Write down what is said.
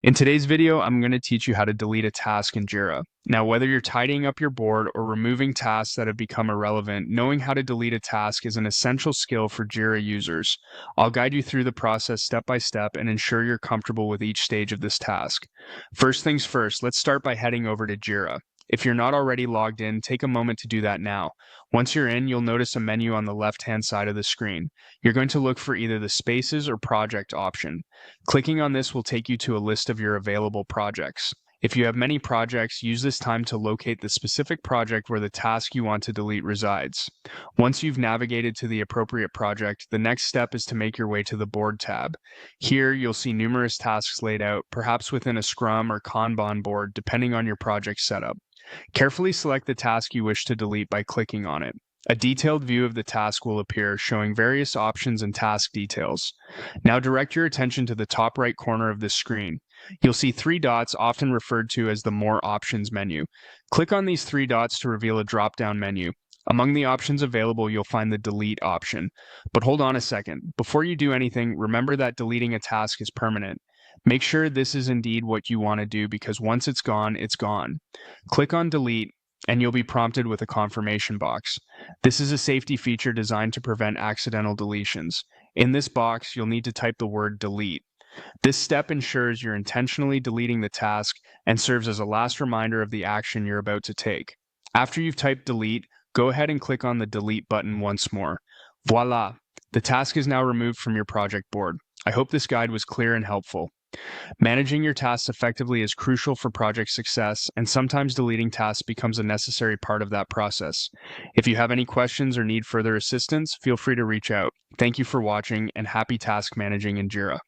In today's video, I'm going to teach you how to delete a task in Jira. Now, whether you're tidying up your board or removing tasks that have become irrelevant, knowing how to delete a task is an essential skill for Jira users. I'll guide you through the process step by step and ensure you're comfortable with each stage of this task. First things first, let's start by heading over to Jira. If you're not already logged in, take a moment to do that now. Once you're in, you'll notice a menu on the left-hand side of the screen. You're going to look for either the Spaces or Project option. Clicking on this will take you to a list of your available projects. If you have many projects, use this time to locate the specific project where the task you want to delete resides. Once you've navigated to the appropriate project, the next step is to make your way to the Board tab. Here, you'll see numerous tasks laid out, perhaps within a Scrum or Kanban board, depending on your project setup. Carefully select the task you wish to delete by clicking on it. A detailed view of the task will appear, showing various options and task details. Now direct your attention to the top right corner of this screen. You'll see three dots, often referred to as the More Options menu. Click on these three dots to reveal a drop-down menu. Among the options available, you'll find the Delete option. But hold on a second. Before you do anything, remember that deleting a task is permanent. Make sure this is indeed what you want to do, because once it's gone, it's gone. Click on Delete, and you'll be prompted with a confirmation box. This is a safety feature designed to prevent accidental deletions. In this box, you'll need to type the word delete. This step ensures you're intentionally deleting the task and serves as a last reminder of the action you're about to take. After you've typed delete, go ahead and click on the delete button once more. Voila! The task is now removed from your project board. I hope this guide was clear and helpful. Managing your tasks effectively is crucial for project success, and sometimes deleting tasks becomes a necessary part of that process. If you have any questions or need further assistance, feel free to reach out. Thank you for watching, and happy task managing in Jira.